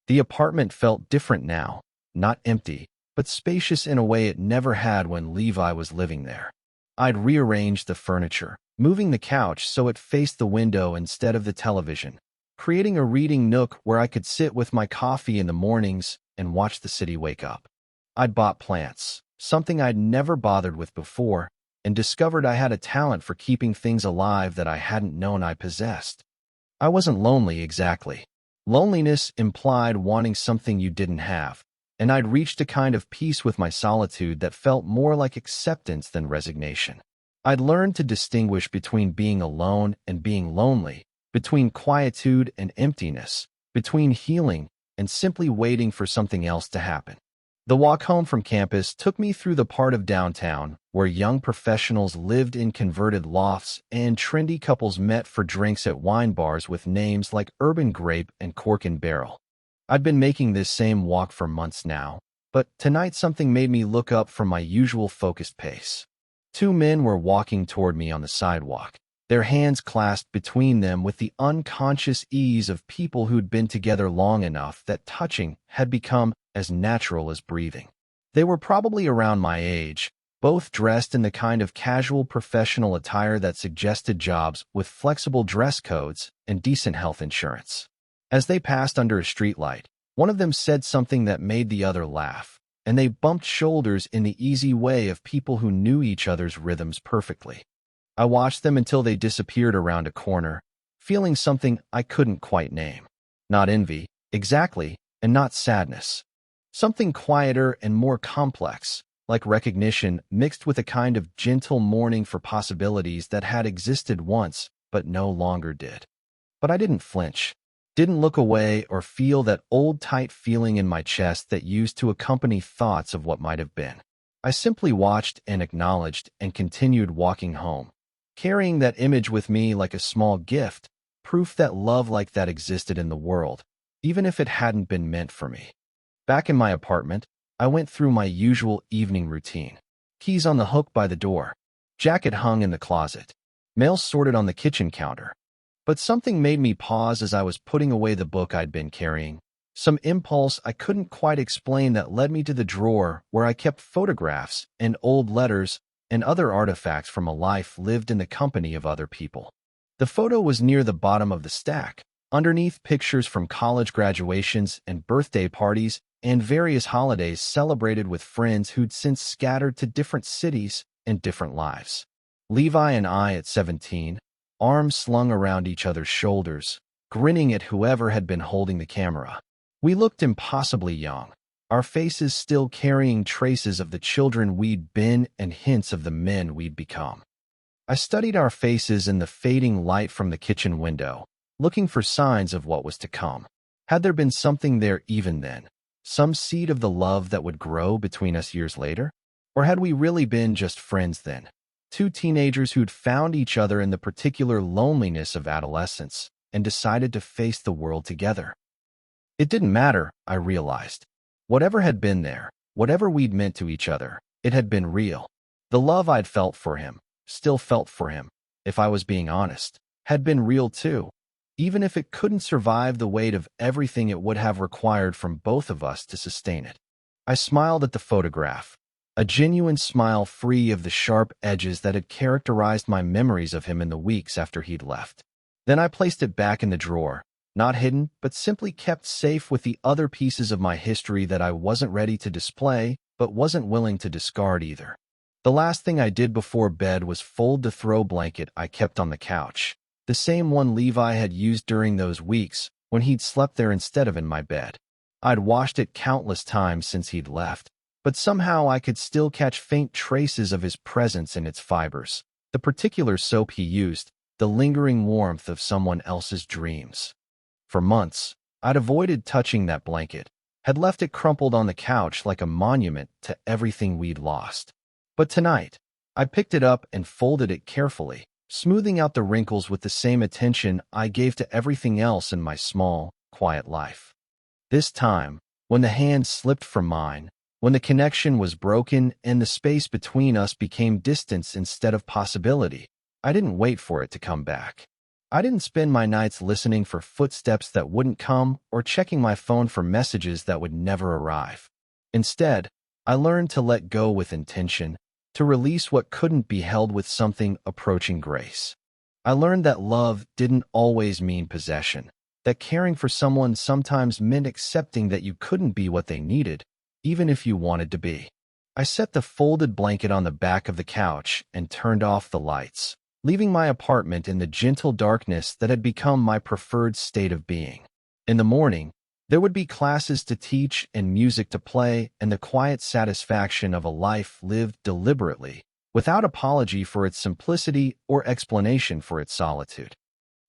A: The apartment felt different now, not empty, but spacious in a way it never had when Levi was living there. I'd rearranged the furniture, moving the couch so it faced the window instead of the television, creating a reading nook where I could sit with my coffee in the mornings and watch the city wake up. I'd bought plants, something I'd never bothered with before, and discovered I had a talent for keeping things alive that I hadn't known I possessed. I wasn't lonely exactly. Loneliness implied wanting something you didn't have, and I'd reached a kind of peace with my solitude that felt more like acceptance than resignation. I'd learned to distinguish between being alone and being lonely, between quietude and emptiness, between healing and simply waiting for something else to happen. The walk home from campus took me through the part of downtown where young professionals lived in converted lofts and trendy couples met for drinks at wine bars with names like Urban Grape and Cork and Barrel. I'd been making this same walk for months now, but tonight something made me look up from my usual focused pace. Two men were walking toward me on the sidewalk, their hands clasped between them with the unconscious ease of people who'd been together long enough that touching had become as natural as breathing. They were probably around my age, both dressed in the kind of casual professional attire that suggested jobs with flexible dress codes and decent health insurance. As they passed under a streetlight, one of them said something that made the other laugh, and they bumped shoulders in the easy way of people who knew each other's rhythms perfectly. I watched them until they disappeared around a corner, feeling something I couldn't quite name. Not envy, exactly, and not sadness. Something quieter and more complex, like recognition mixed with a kind of gentle mourning for possibilities that had existed once but no longer did. But I didn't flinch, didn't look away or feel that old tight feeling in my chest that used to accompany thoughts of what might have been. I simply watched and acknowledged and continued walking home, carrying that image with me like a small gift, proof that love like that existed in the world, even if it hadn't been meant for me. Back in my apartment, I went through my usual evening routine. Keys on the hook by the door, jacket hung in the closet, mail sorted on the kitchen counter. But something made me pause as I was putting away the book I'd been carrying, some impulse I couldn't quite explain that led me to the drawer where I kept photographs and old letters and other artifacts from a life lived in the company of other people. The photo was near the bottom of the stack, underneath pictures from college graduations and birthday parties and various holidays celebrated with friends who'd since scattered to different cities and different lives. Levi and I at 17, arms slung around each other's shoulders, grinning at whoever had been holding the camera. We looked impossibly young, our faces still carrying traces of the children we'd been and hints of the men we'd become. I studied our faces in the fading light from the kitchen window, looking for signs of what was to come. Had there been something there even then? Some seed of the love that would grow between us years later? Or had we really been just friends then? Two teenagers who'd found each other in the particular loneliness of adolescence and decided to face the world together. It didn't matter, I realized. Whatever had been there, whatever we'd meant to each other, it had been real. The love I'd felt for him, still felt for him, if I was being honest, had been real too, even if it couldn't survive the weight of everything it would have required from both of us to sustain it. I smiled at the photograph, a genuine smile free of the sharp edges that had characterized my memories of him in the weeks after he'd left. Then I placed it back in the drawer, not hidden, but simply kept safe with the other pieces of my history that I wasn't ready to display, but wasn't willing to discard either. The last thing I did before bed was fold the throw blanket I kept on the couch, the same one Levi had used during those weeks when he'd slept there instead of in my bed. I'd washed it countless times since he'd left, but somehow I could still catch faint traces of his presence in its fibers. The particular soap he used, the lingering warmth of someone else's dreams. For months, I'd avoided touching that blanket, had left it crumpled on the couch like a monument to everything we'd lost. But tonight, I picked it up and folded it carefully, smoothing out the wrinkles with the same attention I gave to everything else in my small, quiet life. This time, when the hand slipped from mine, when the connection was broken and the space between us became distance instead of possibility, I didn't wait for it to come back. I didn't spend my nights listening for footsteps that wouldn't come or checking my phone for messages that would never arrive. Instead, I learned to let go with intention, to release what couldn't be held with something approaching grace. I learned that love didn't always mean possession, that caring for someone sometimes meant accepting that you couldn't be what they needed, even if you wanted to be. I set the folded blanket on the back of the couch and turned off the lights, leaving my apartment in the gentle darkness that had become my preferred state of being. In the morning, there would be classes to teach and music to play and the quiet satisfaction of a life lived deliberately, without apology for its simplicity or explanation for its solitude.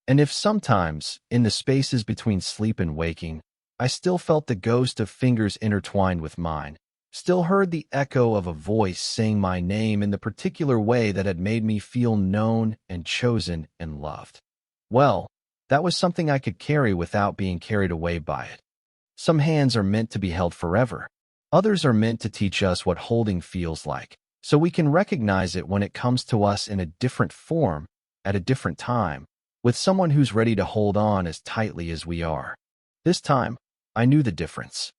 A: And if sometimes, in the spaces between sleep and waking, I still felt the ghost of fingers intertwined with mine, still heard the echo of a voice saying my name in the particular way that had made me feel known and chosen and loved, well, that was something I could carry without being carried away by it. Some hands are meant to be held forever. Others are meant to teach us what holding feels like, so we can recognize it when it comes to us in a different form, at a different time, with someone who's ready to hold on as tightly as we are. This time, I knew the difference.